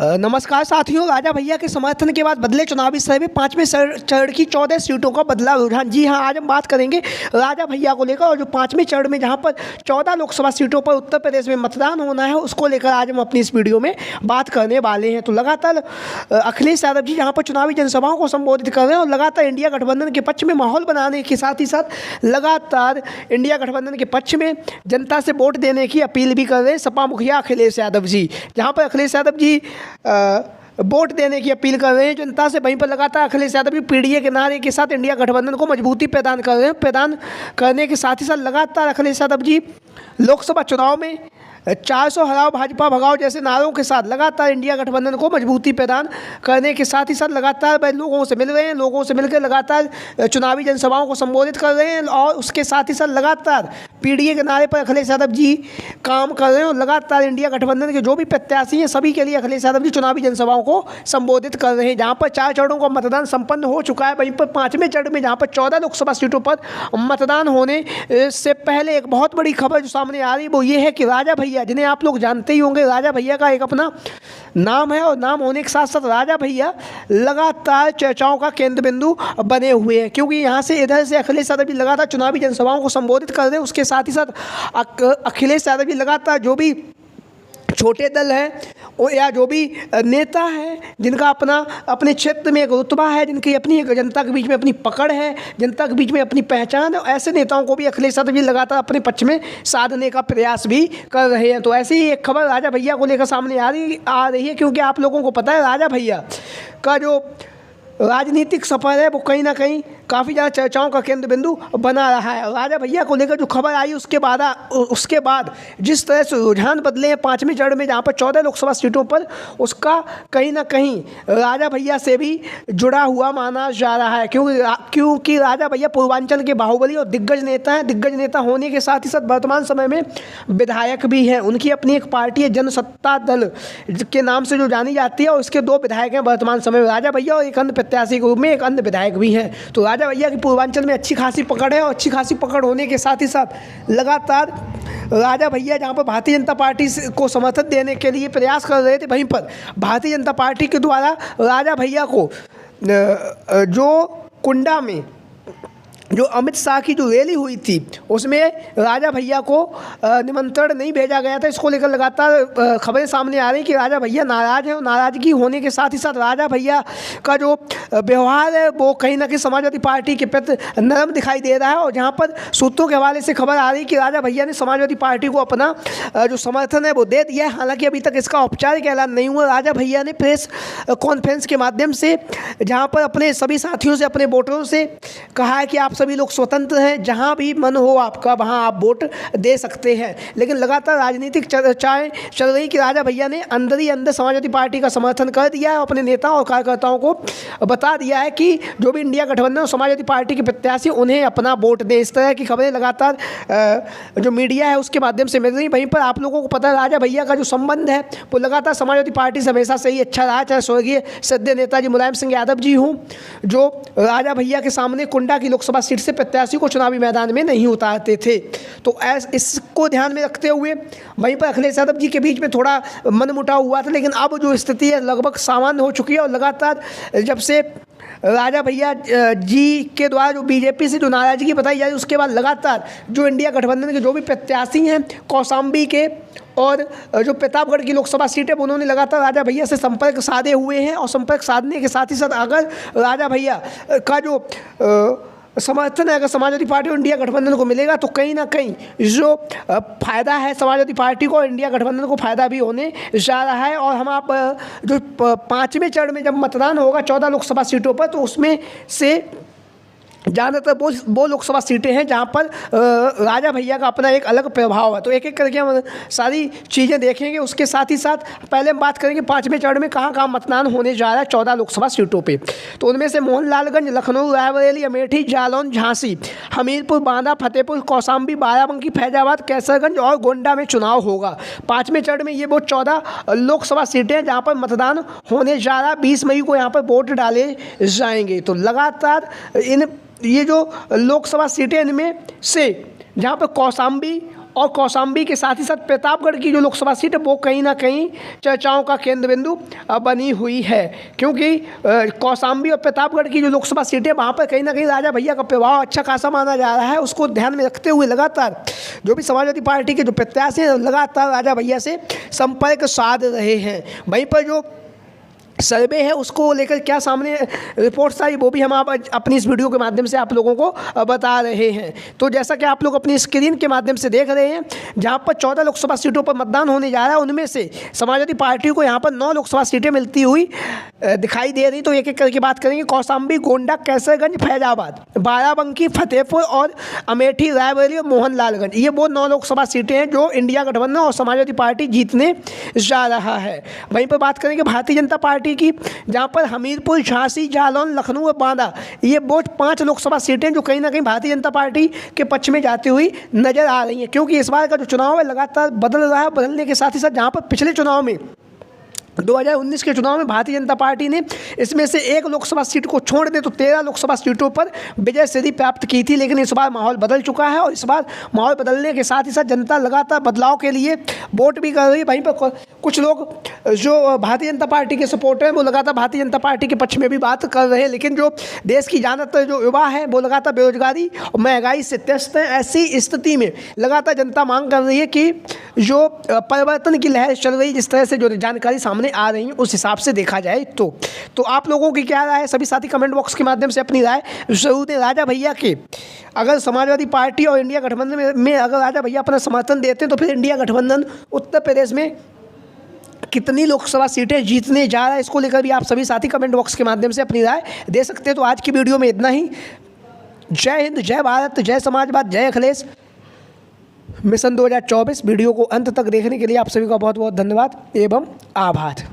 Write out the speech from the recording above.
नमस्कार साथियों, राजा भैया के समर्थन के बाद बदले चुनावी सर्वे, 5वें चरण की 14 सीटों का बदला रुझान। जी हाँ, आज हम बात करेंगे राजा भैया को लेकर और जो 5वें चरण में जहां पर 14 लोकसभा सीटों पर उत्तर प्रदेश में मतदान होना है उसको लेकर आज हम अपनी इस वीडियो में बात करने वाले हैं। तो लगातार अखिलेश यादव जी जहाँ पर चुनावी जनसभाओं को संबोधित कर रहे हैं और लगातार इंडिया गठबंधन के पक्ष में माहौल बनाने के साथ ही साथ लगातार इंडिया गठबंधन के पक्ष में जनता से वोट देने की अपील भी कर रहे हैं सपा मुखिया अखिलेश यादव जी। जहाँ पर अखिलेश यादव जी वोट देने की अपील कर रहे हैं जनता से, वहीं पर लगातार अखिलेश यादव भी पीडीए के नारे के साथ इंडिया गठबंधन को मजबूती प्रदान कर रहे हैं। प्रदान करने के साथ ही साथ लगातार अखिलेश यादव जी लोकसभा चुनाव में 400 हराओ भाजपा भगाओ जैसे नारों के साथ लगातार इंडिया गठबंधन को मजबूती प्रदान करने के साथ ही साथ लगातार वह लोगों से मिल रहे हैं, लोगों से मिलकर लगातार चुनावी जनसभाओं को संबोधित कर रहे हैं और उसके साथ ही साथ लगातार पीडीए के नारे पर अखिलेश यादव जी काम कर रहे हैं और लगातार इंडिया गठबंधन के जो भी प्रत्याशी हैं सभी के लिए अखिलेश यादव जी चुनावी जनसभाओं को संबोधित कर रहे हैं। जहाँ पर 4 चरणों का मतदान संपन्न हो चुका है, वहीं पर 5वें चरण में जहाँ पर 14 लोकसभा सीटों पर मतदान होने से पहले एक बहुत बड़ी खबर जो सामने आ रही है वो ये है कि राजा भैया, जिन्हें आप लोग जानते ही होंगे, राजा भैया का एक अपना नाम है और नाम होने के साथ साथ राजा भैया लगातार चर्चाओं का केंद्र बिंदु बने हुए हैं, क्योंकि यहाँ से इधर से अखिलेश यादव जी लगातार चुनावी जनसभाओं को संबोधित कर रहे हैं। उसके साथ ही साथ अखिलेश यादव जी लगातार जो भी छोटे दल है या जो भी नेता है जिनका अपने क्षेत्र में एक रुतबा है, जिनकी अपनी जनता के बीच में अपनी पकड़ है, जनता के बीच में अपनी पहचान है, ऐसे नेताओं को भी अखिलेश यादव जी लगातार अपने पक्ष में साधने का प्रयास भी कर रहे हैं। तो ऐसे ही एक खबर राजा भैया को लेकर सामने आ रही है, क्योंकि आप लोगों को पता है राजा भैया का जो राजनीतिक सफर है वो कहीं ना कहीं काफ़ी ज़्यादा चर्चाओं का केंद्र बिंदु बना रहा है। राजा भैया को लेकर जो खबर आई उसके बाद जिस तरह से रुझान बदले हैं 5वें चरण में जहाँ पर 14 लोकसभा सीटों पर, उसका कहीं ना कहीं राजा भैया से भी जुड़ा हुआ माना जा रहा है, क्योंकि राजा भैया पूर्वांचल के बाहुबली और दिग्गज नेता हैं। दिग्गज नेता होने के साथ ही साथ वर्तमान समय में विधायक भी हैं। उनकी अपनी एक पार्टी है जनसत्ता दल के नाम से जो जानी जाती है और इसके 2 विधायक हैं वर्तमान समय में, राजा भैया और एक अन्य प्रत्याशी के रूप में एक अन्य विधायक भी हैं। तो राजा भैया की पूर्वांचल में अच्छी खासी पकड़ है और अच्छी खासी पकड़ होने के साथ ही साथ लगातार राजा भैया जहां पर भारतीय जनता पार्टी को समर्थन देने के लिए प्रयास कर रहे थे, वहीं पर भारतीय जनता पार्टी के द्वारा राजा भैया को जो कुंडा में जो अमित शाह की जो रैली हुई थी उसमें राजा भैया को निमंत्रण नहीं भेजा गया था। इसको लेकर लगातार खबरें सामने आ रही कि राजा भैया नाराज़ हैं और नाराज़गी होने के साथ ही साथ राजा भैया का जो व्यवहार है वो कहीं ना कहीं समाजवादी पार्टी के प्रति नरम दिखाई दे रहा है। और जहां पर सूत्रों के हवाले से खबर आ रही कि राजा भैया ने समाजवादी पार्टी को अपना जो समर्थन है वो दे दिया है। हालांकि अभी तक इसका औपचारिक ऐलान नहीं हुआ। राजा भैया ने प्रेस कॉन्फ्रेंस के माध्यम से जहाँ पर अपने सभी साथियों से, अपने वोटरों से कहा है कि आप सभी लोग स्वतंत्र हैं, जहां भी मन हो आपका वहां आप वोट दे सकते हैं। लेकिन लगातार राजनीतिक चर्चाएं चल रही कि राजा भैया ने अंदर ही अंदर समाजवादी पार्टी का समर्थन कर दिया है और अपने नेता और कार्यकर्ताओं को बता दिया है कि जो भी इंडिया गठबंधन और समाजवादी पार्टी के प्रत्याशी उन्हें अपना वोट दें। इस तरह की खबरें लगातार जो मीडिया है उसके माध्यम से मिल रही। वहीं पर आप लोगों को पता है राजा भैया का जो संबंध है वो लगातार समाजवादी पार्टी से हमेशा से ही अच्छा रहा, चाहे स्वर्गीय सद्य नेताजी मुलायम सिंह यादव जी हों, जो राजा भैया के सामने कुंडा की लोकसभा सीट से प्रत्याशी को चुनावी मैदान में नहीं उतारते थे। तो इसको ध्यान में रखते हुए वहीं पर अखिलेश यादव जी के बीच में थोड़ा मनमुटाव हुआ था, लेकिन अब जो स्थिति है लगभग सामान्य हो चुकी है। और लगातार जब से राजा भैया जी के द्वारा जो बीजेपी से जो नाराजगी बताई जा रही है उसके बाद लगातार जो इंडिया गठबंधन के जो भी प्रत्याशी हैं कौशाम्बी के और जो प्रतापगढ़ की लोकसभा सीट है उन्होंने लगातार राजा भैया से संपर्क साधे हुए हैं। और संपर्क साधने के साथ ही साथ अगर राजा भैया का जो समर्थन है अगर समाजवादी पार्टी और इंडिया गठबंधन को मिलेगा तो कहीं ना कहीं जो फायदा है समाजवादी पार्टी को और इंडिया गठबंधन को फायदा भी होने जा रहा है। और हम आप जो 5वें चरण में जब मतदान होगा 14 लोकसभा सीटों पर, तो उसमें से ज़्यादातर वो लोकसभा सीटें हैं जहां पर राजा भैया का अपना एक अलग प्रभाव है। तो एक एक करके हम सारी चीज़ें देखेंगे। उसके साथ ही साथ पहले हम बात करेंगे 5वें चरण में कहां कहां मतदान होने जा रहा है 14 लोकसभा सीटों पे। तो उनमें से मोहनलालगंज, लखनऊ, रायबरेली, अमेठी, जालौन, झांसी, हमीरपुर, बांदा, फतेहपुर, कौशाम्बी, बाराबंकी, फैजाबाद, कैसरगंज और गोंडा में चुनाव होगा। 5वें चरण में ये वो 14 लोकसभा सीटें हैं जहाँ पर मतदान होने जा रहा है। 20 मई को यहाँ पर वोट डाले जाएंगे। तो लगातार ये जो लोकसभा सीटें इनमें से जहाँ पर कौशाम्बी और कौशाम्बी के साथ ही साथ प्रतापगढ़ की जो लोकसभा सीट है वो कहीं ना कहीं चर्चाओं का केंद्र बिंदु बनी हुई है, क्योंकि कौशाम्बी और प्रतापगढ़ की जो लोकसभा सीट है वहाँ पर कहीं ना कहीं राजा भैया का प्रभाव अच्छा खासा माना जा रहा है। उसको ध्यान में रखते हुए लगातार जो भी समाजवादी पार्टी के जो प्रत्याशी हैं लगातार राजा भैया से संपर्क साध रहे हैं। वहीं पर जो सर्वे है उसको लेकर क्या सामने रिपोर्ट्स आई वो भी हम आप अपनी इस वीडियो के माध्यम से आप लोगों को बता रहे हैं। तो जैसा कि आप लोग अपनी स्क्रीन के माध्यम से देख रहे हैं, जहां पर 14 लोकसभा सीटों पर मतदान होने जा रहा है, उनमें से समाजवादी पार्टी को यहां पर 9 लोकसभा सीटें मिलती हुई दिखाई दे रही। तो एक एक करके बात करेंगे। कौशाम्बी, गोंडा, कैसरगंज, फैजाबाद, बाराबंकी, फतेहपुर और अमेठी, रायबरेली और मोहनलालगंज, ये वो 9 लोकसभा सीटें हैं जो इंडिया गठबंधन और समाजवादी पार्टी जीतने जा रहा है। वहीं पर बात करेंगे भारतीय जनता पार्टी की, जहां पर हमीरपुर, झांसी, जालौन, लखनऊ और बांदा, ये वो 5 लोकसभा सीटें जो कहीं ना कहीं भारतीय जनता पार्टी के पक्ष में जाती हुई नजर आ रही हैं, क्योंकि इस बार का जो चुनाव है लगातार बदल रहा है। बदलने के साथ ही साथ जहां पर पिछले चुनाव में 2019 के चुनाव में भारतीय जनता पार्टी ने इसमें से 1 लोकसभा सीट को छोड़ दे तो 13 लोकसभा सीटों पर विजय सीढ़ी प्राप्त की थी, लेकिन इस बार माहौल बदल चुका है और इस बार माहौल बदलने के साथ ही साथ जनता लगातार बदलाव के लिए वोट भी कर रही है। वहीं पर कुछ लोग जो भारतीय जनता पार्टी के सपोर्टर हैं वो लगातार भारतीय जनता पार्टी के पक्ष में भी बात कर रहे हैं, लेकिन जो देश की ज़्यादातर जो युवा है वो लगातार बेरोजगारी और महंगाई से त्रस्त हैं। ऐसी स्थिति में लगातार जनता मांग कर रही है कि जो परिवर्तन की लहर चल रही, जिस तरह से जो जानकारी सामने आ रही है उस हिसाब से देखा जाए तो आप लोगों की क्या राय है? सभी साथी कमेंट बॉक्स के माध्यम से अपनी राय जरूर दें। राजा भैया के अगर समाजवादी पार्टी और इंडिया गठबंधन में अगर राजा भैया अपना समर्थन देते हैं तो फिर इंडिया गठबंधन उत्तर प्रदेश में कितनी लोकसभा सीटें जीतने जा रहा है, इसको लेकर भी आप सभी साथी कमेंट बॉक्स के माध्यम से अपनी राय दे सकते हैं। तो आज की वीडियो में इतना ही। जय हिंद, जय भारत, जय समाजवाद, जय अखिलेश मिशन 2024। वीडियो को अंत तक देखने के लिए आप सभी का बहुत बहुत धन्यवाद एवं आभार।